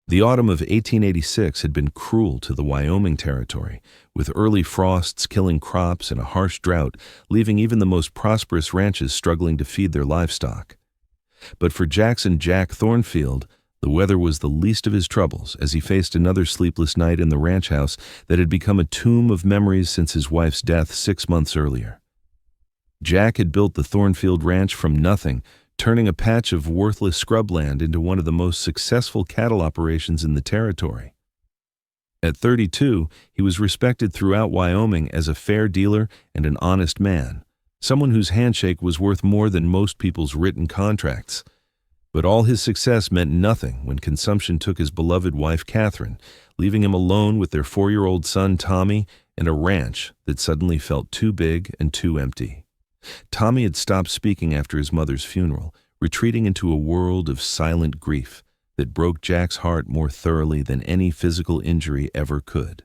The autumn of 1886 had been cruel to the Wyoming Territory, with early frosts killing crops and a harsh drought, leaving even the most prosperous ranches struggling to feed their livestock. But for Jackson Jack Thornfield, the weather was the least of his troubles as he faced another sleepless night in the ranch house that had become a tomb of memories since his wife's death 6 months earlier. Jack had built the Thornfield Ranch from nothing, turning a patch of worthless scrubland into one of the most successful cattle operations in the territory. At 32, he was respected throughout Wyoming as a fair dealer and an honest man, someone whose handshake was worth more than most people's written contracts. But all his success meant nothing when consumption took his beloved wife Catherine, leaving him alone with their 4-year-old son Tommy and a ranch that suddenly felt too big and too empty. Tommy had stopped speaking after his mother's funeral, retreating into a world of silent grief that broke Jack's heart more thoroughly than any physical injury ever could.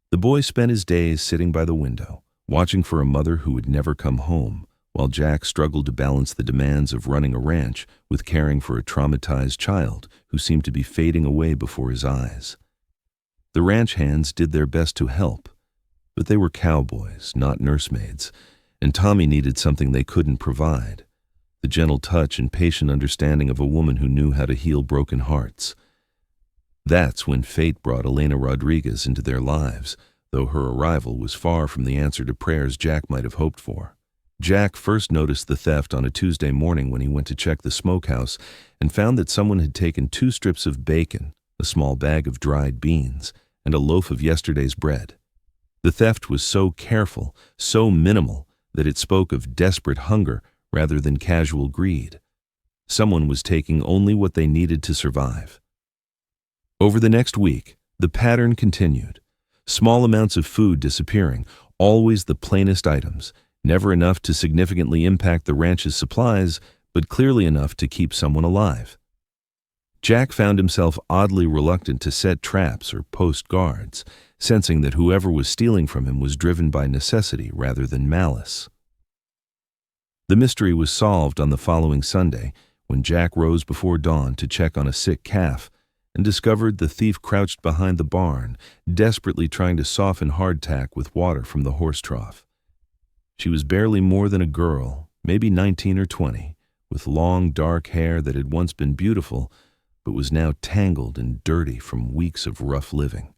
The boy spent his days sitting by the window, watching for a mother who would never come home, while Jack struggled to balance the demands of running a ranch with caring for a traumatized child who seemed to be fading away before his eyes. The ranch hands did their best to help, but they were cowboys, not nursemaids, and Tommy needed something they couldn't provide: the gentle touch and patient understanding of a woman who knew how to heal broken hearts. That's when fate brought Elena Rodriguez into their lives, though her arrival was far from the answer to prayers Jack might have hoped for. Jack first noticed the theft on a Tuesday morning when he went to check the smokehouse and found that someone had taken 2 strips of bacon, a small bag of dried beans, and a loaf of yesterday's bread. The theft was so careful, so minimal, that it spoke of desperate hunger rather than casual greed. Someone was taking only what they needed to survive. Over the next week, the pattern continued. Small amounts of food disappearing, always the plainest items, never enough to significantly impact the ranch's supplies, but clearly enough to keep someone alive. Jack found himself oddly reluctant to set traps or post guards, sensing that whoever was stealing from him was driven by necessity rather than malice. The mystery was solved on the following Sunday when Jack rose before dawn to check on a sick calf and discovered the thief crouched behind the barn, desperately trying to soften hardtack with water from the horse trough. She was barely more than a girl, maybe 19 or 20, with long dark hair that had once been beautiful but was now tangled and dirty from weeks of rough living.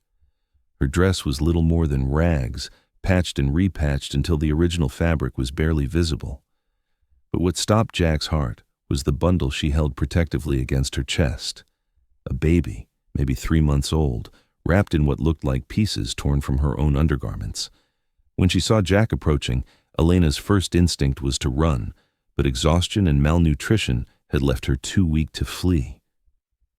Her dress was little more than rags, patched and repatched until the original fabric was barely visible. But what stopped Jack's heart was the bundle she held protectively against her chest. A baby, maybe 3 months old, wrapped in what looked like pieces torn from her own undergarments. When she saw Jack approaching, Elena's first instinct was to run, but exhaustion and malnutrition had left her too weak to flee.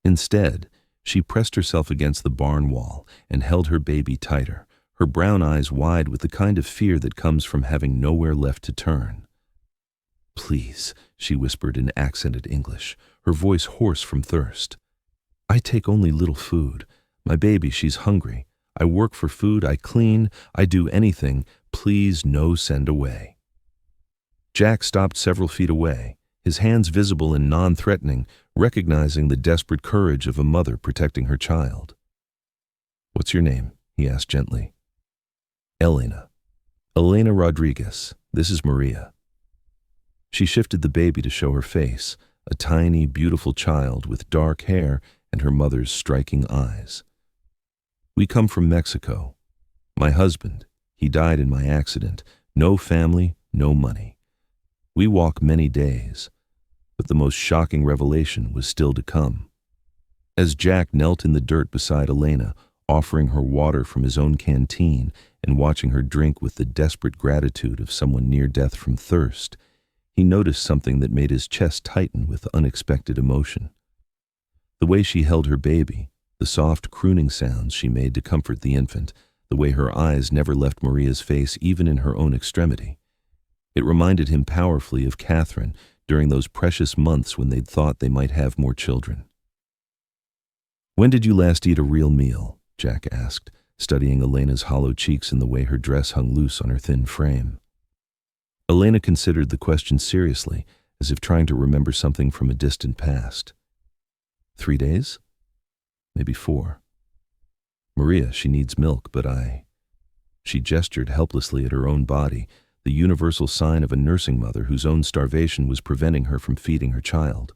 Instead, she pressed herself against the barn wall and held her baby tighter, her brown eyes wide with the kind of fear that comes from having nowhere left to turn. "Please," she whispered in accented English, her voice hoarse from thirst. "I take only little food. My baby, she's hungry. I work for food, I clean, I do anything. Please, no send away." Jack stopped several feet away, his hands visible and non-threatening, recognizing the desperate courage of a mother protecting her child. "What's your name?" he asked gently. "Elena. Elena Rodriguez. This is Maria." She shifted the baby to show her face, a tiny, beautiful child with dark hair and her mother's striking eyes. "We come from Mexico. My husband, he died in my accident. No family, no money. We walk many days, but the most shocking revelation was still to come." As Jack knelt in the dirt beside Elena, offering her water from his own canteen and watching her drink with the desperate gratitude of someone near death from thirst, he noticed something that made his chest tighten with unexpected emotion. The way she held her baby, the soft crooning sounds she made to comfort the infant, the way her eyes never left Maria's face even in her own extremity. It reminded him powerfully of Catherine during those precious months when they'd thought they might have more children. "When did you last eat a real meal?" Jack asked, studying Elena's hollow cheeks and the way her dress hung loose on her thin frame. Elena considered the question seriously, as if trying to remember something from a distant past. 3 days? maybe 4. Maria, she needs milk, but She gestured helplessly at her own body, the universal sign of a nursing mother whose own starvation was preventing her from feeding her child.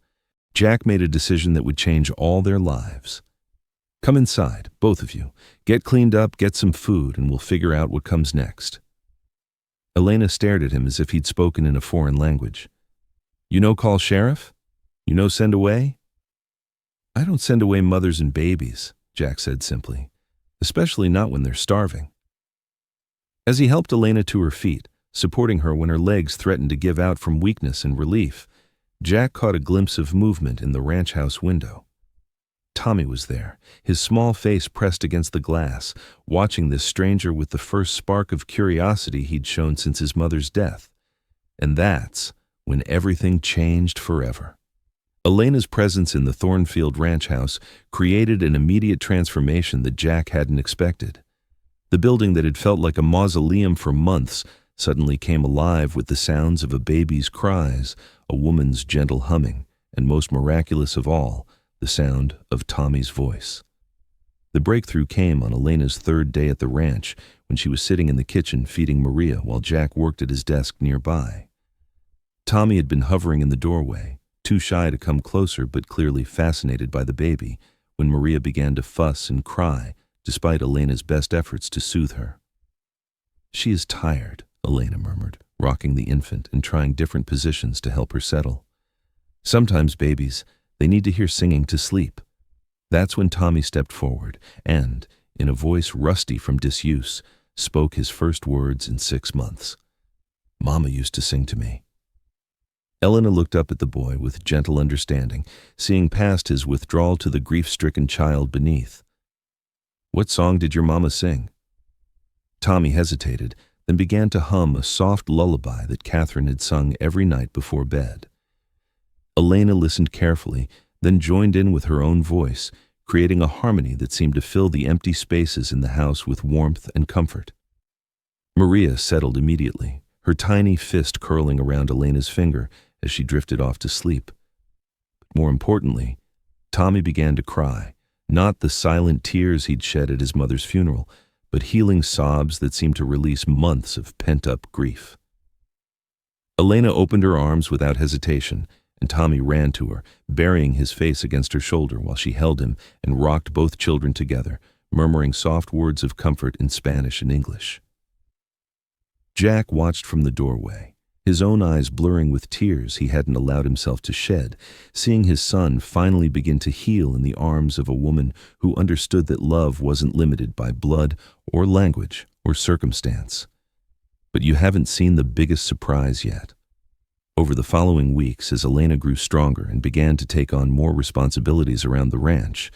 Jack made a decision that would change all their lives. Come inside, both of you. Get cleaned up, get some food, and we'll figure out what comes next. Elena stared at him as if he'd spoken in a foreign language. You know call sheriff? You know send away? I don't send away mothers and babies, Jack said simply, especially not when they're starving. As he helped Elena to her feet, supporting her when her legs threatened to give out from weakness and relief, Jack caught a glimpse of movement in the ranch house window. Tommy was there, his small face pressed against the glass, watching this stranger with the first spark of curiosity he'd shown since his mother's death. And that's when everything changed forever. Elena's presence in the Thornfield ranch house created an immediate transformation that Jack hadn't expected. The building that had felt like a mausoleum for months suddenly came alive with the sounds of a baby's cries, a woman's gentle humming, and most miraculous of all, the sound of Tommy's voice. The breakthrough came on Elena's 3rd day at the ranch when she was sitting in the kitchen feeding Maria while Jack worked at his desk nearby. Tommy had been hovering in the doorway, too shy to come closer but clearly fascinated by the baby, when Maria began to fuss and cry despite Elena's best efforts to soothe her. She is tired, Elena murmured, rocking the infant and trying different positions to help her settle. Sometimes babies, they need to hear singing to sleep. That's when Tommy stepped forward and, in a voice rusty from disuse, spoke his first words in 6 months. Mama used to sing to me. Elena looked up at the boy with gentle understanding, seeing past his withdrawal to the grief-stricken child beneath. What song did your mama sing? Tommy hesitated, then began to hum a soft lullaby that Catherine had sung every night before bed. Elena listened carefully, then joined in with her own voice, creating a harmony that seemed to fill the empty spaces in the house with warmth and comfort. Maria settled immediately, her tiny fist curling around Elena's finger as she drifted off to sleep. But more importantly, Tommy began to cry, not the silent tears he'd shed at his mother's funeral, but healing sobs that seemed to release months of pent-up grief. Elena opened her arms without hesitation, and Tommy ran to her, burying his face against her shoulder while she held him and rocked both children together, murmuring soft words of comfort in Spanish and English. Jack watched from the doorway, his own eyes blurring with tears he hadn't allowed himself to shed, seeing his son finally begin to heal in the arms of a woman who understood that love wasn't limited by blood or language or circumstance. But you haven't seen the biggest surprise yet. Over the following weeks, as Elena grew stronger and began to take on more responsibilities around the ranch,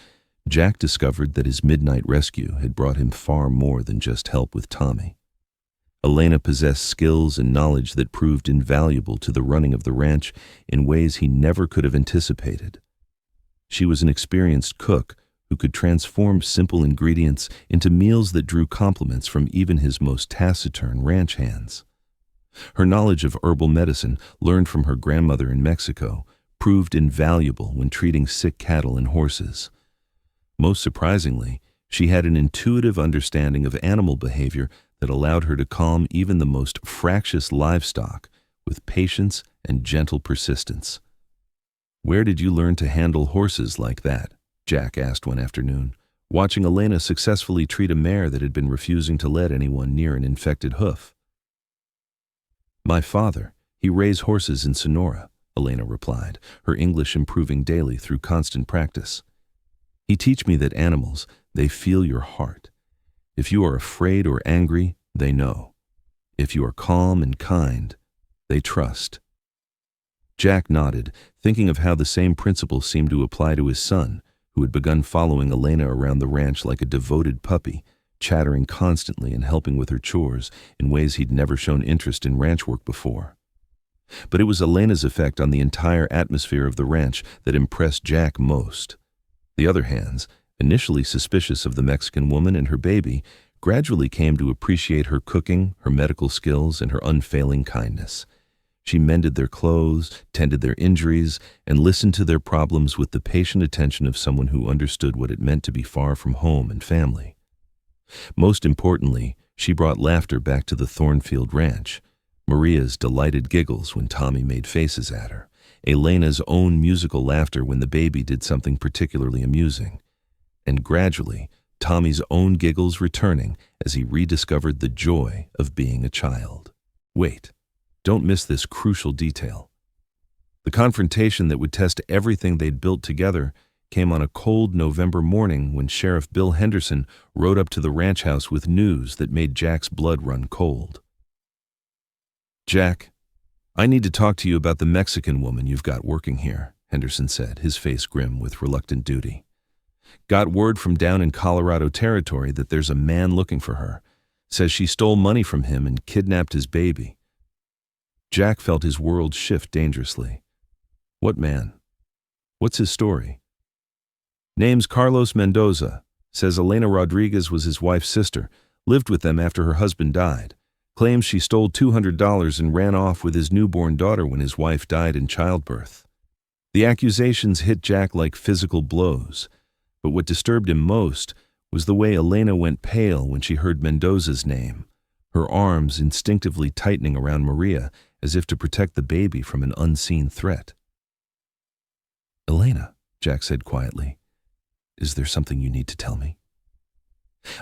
Jack discovered that his midnight rescue had brought him far more than just help with Tommy. Elena possessed skills and knowledge that proved invaluable to the running of the ranch in ways he never could have anticipated. She was an experienced cook who could transform simple ingredients into meals that drew compliments from even his most taciturn ranch hands. Her knowledge of herbal medicine, learned from her grandmother in Mexico, proved invaluable when treating sick cattle and horses. Most surprisingly, she had an intuitive understanding of animal behavior that allowed her to calm even the most fractious livestock with patience and gentle persistence. "Where did you learn to handle horses like that?" Jack asked one afternoon, watching Elena successfully treat a mare that had been refusing to let anyone near an infected hoof. "My father, he raised horses in Sonora," Elena replied, her English improving daily through constant practice. "He teach me that animals, they feel your heart. If you are afraid or angry, they know. If you are calm and kind, they trust." Jack nodded, thinking of how the same principle seemed to apply to his son, who had begun following Elena around the ranch like a devoted puppy, chattering constantly and helping with her chores in ways he'd never shown interest in ranch work before. But it was Elena's effect on the entire atmosphere of the ranch that impressed Jack most. The other hands, initially suspicious of the Mexican woman and her baby, gradually came to appreciate her cooking, her medical skills, and her unfailing kindness. She mended their clothes, tended their injuries, and listened to their problems with the patient attention of someone who understood what it meant to be far from home and family. Most importantly, she brought laughter back to the Thornfield Ranch. Maria's delighted giggles when Tommy made faces at her, Elena's own musical laughter when the baby did something particularly amusing, and gradually, Tommy's own giggles returning as he rediscovered the joy of being a child. Wait, don't miss this crucial detail. The confrontation that would test everything they'd built together came on a cold November morning when Sheriff Bill Henderson rode up to the ranch house with news that made Jack's blood run cold. "Jack, I need to talk to you about the Mexican woman you've got working here," Henderson said, his face grim with reluctant duty. "Got word from down in Colorado Territory that there's a man looking for her. Says she stole money from him and kidnapped his baby." Jack felt his world shift dangerously. "What man? What's his story?" "Name's Carlos Mendoza. Says Elena Rodriguez was his wife's sister, lived with them after her husband died. Claims she stole $200 and ran off with his newborn daughter when his wife died in childbirth." The accusations hit Jack like physical blows, but what disturbed him most was the way Elena went pale when she heard Mendoza's name, her arms instinctively tightening around Maria as if to protect the baby from an unseen threat. "Elena," Jack said quietly, "is there something you need to tell me?"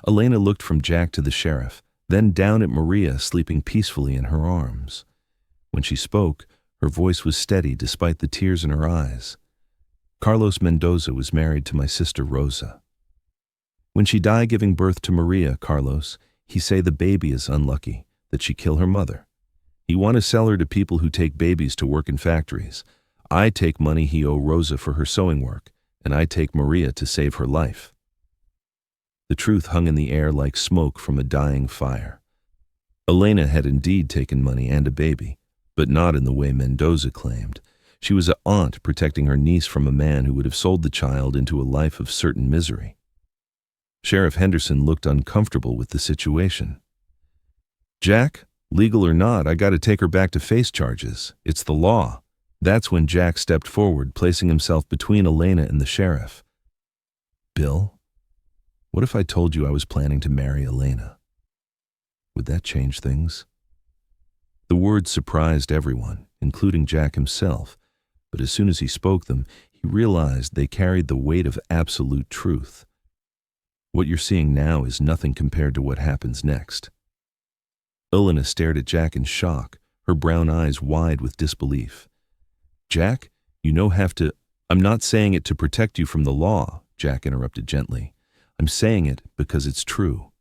Elena looked from Jack to the sheriff, then down at Maria sleeping peacefully in her arms. When she spoke, her voice was steady despite the tears in her eyes. "Carlos Mendoza was married to my sister Rosa. When she died giving birth to Maria, Carlos, he say the baby is unlucky, that she kill her mother. He want to sell her to people who take babies to work in factories. I take money he owe Rosa for her sewing work, and I take Maria to save her life." The truth hung in the air like smoke from a dying fire. Elena had indeed taken money and a baby, but not in the way Mendoza claimed. She was an aunt protecting her niece from a man who would have sold the child into a life of certain misery. Sheriff Henderson looked uncomfortable with the situation. "Jack, legal or not, I got to take her back to face charges. It's the law." That's when Jack stepped forward, placing himself between Elena and the sheriff. "Bill, what if I told you I was planning to marry Elena? Would that change things?" The words surprised everyone, including Jack himself, but as soon as he spoke them, he realized they carried the weight of absolute truth. What you're seeing now is nothing compared to what happens next. Elena stared at Jack in shock, her brown eyes wide with disbelief. "Jack, you have to—" "I'm not saying it to protect you from the law," Jack interrupted gently. "I'm saying it because it's true.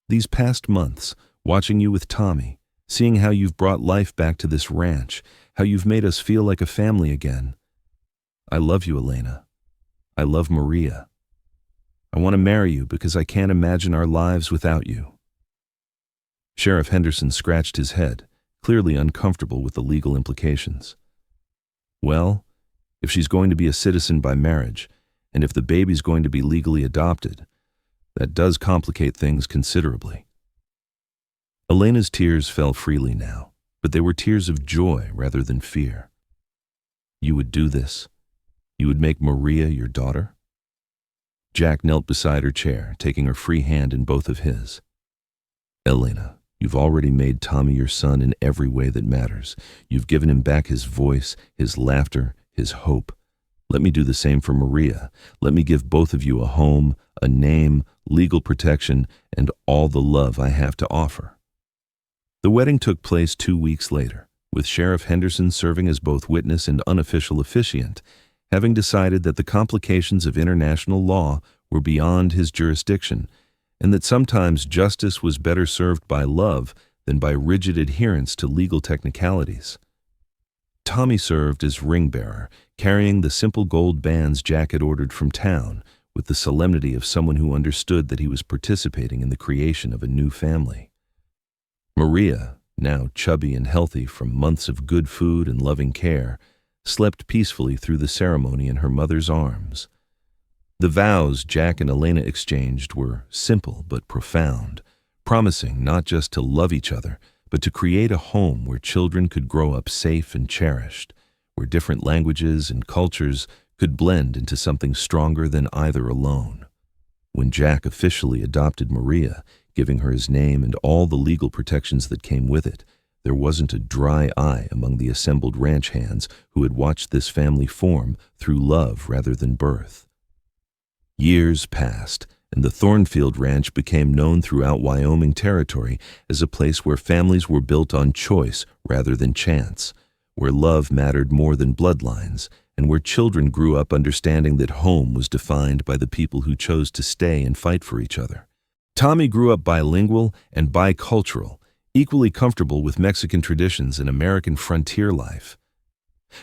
These past months, watching you with Tommy, seeing how you've brought life back to this ranch, how you've made us feel like a family again. I love you, Elena. I love Maria. I want to marry you because I can't imagine our lives without you." Sheriff Henderson scratched his head, clearly uncomfortable with the legal implications. "Well, if she's going to be a citizen by marriage, and if the baby's going to be legally adopted, that does complicate things considerably." Elena's tears fell freely now, but they were tears of joy rather than fear. "You would do this? You would make Maria your daughter?" Jack knelt beside her chair, taking her free hand in both of his. "Elena, you've already made Tommy your son in every way that matters. You've given him back his voice, his laughter, his hope. Let me do the same for Maria. Let me give both of you a home, a name, legal protection, and all the love I have to offer." The wedding took place 2 weeks later, with Sheriff Henderson serving as both witness and unofficial officiant, having decided that the complications of international law were beyond his jurisdiction, and that sometimes justice was better served by love than by rigid adherence to legal technicalities. Tommy served as ring-bearer, carrying the simple gold bands Jack had ordered from town, with the solemnity of someone who understood that he was participating in the creation of a new family. Maria, now chubby and healthy from months of good food and loving care, slept peacefully through the ceremony in her mother's arms. The vows Jack and Elena exchanged were simple but profound, promising not just to love each other, but to create a home where children could grow up safe and cherished, where different languages and cultures could blend into something stronger than either alone. When Jack officially adopted Maria, giving her his name and all the legal protections that came with it, there wasn't a dry eye among the assembled ranch hands who had watched this family form through love rather than birth. Years passed, and the Thornfield Ranch became known throughout Wyoming Territory as a place where families were built on choice rather than chance, where love mattered more than bloodlines, and where children grew up understanding that home was defined by the people who chose to stay and fight for each other. Tommy grew up bilingual and bicultural, equally comfortable with Mexican traditions and American frontier life.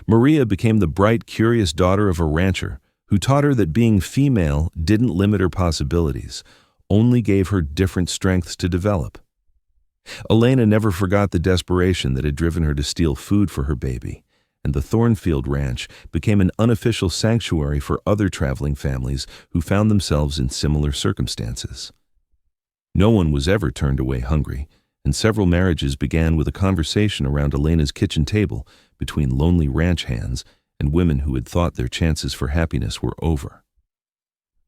Maria became the bright, curious daughter of a rancher who taught her that being female didn't limit her possibilities, only gave her different strengths to develop. Elena never forgot the desperation that had driven her to steal food for her baby, and the Thornfield Ranch became an unofficial sanctuary for other traveling families who found themselves in similar circumstances. No one was ever turned away hungry, and several marriages began with a conversation around Elena's kitchen table between lonely ranch hands and women who had thought their chances for happiness were over.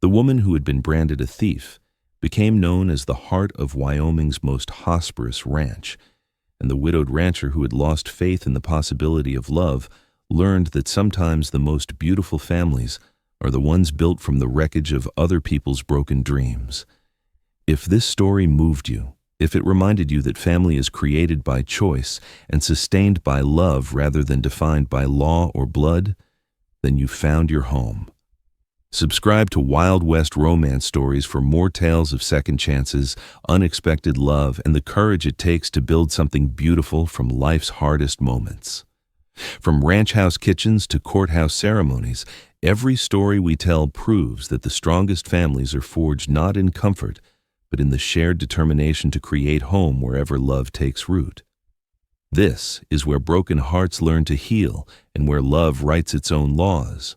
The woman who had been branded a thief became known as the heart of Wyoming's most prosperous ranch, and the widowed rancher who had lost faith in the possibility of love learned that sometimes the most beautiful families are the ones built from the wreckage of other people's broken dreams. If this story moved you, if it reminded you that family is created by choice and sustained by love rather than defined by law or blood, then you found your home. Subscribe to Wild West Romance Stories for more tales of second chances, unexpected love, and the courage it takes to build something beautiful from life's hardest moments. From ranch house kitchens to courthouse ceremonies, every story we tell proves that the strongest families are forged not in comfort, but in the shared determination to create home wherever love takes root. This is where broken hearts learn to heal and where love writes its own laws.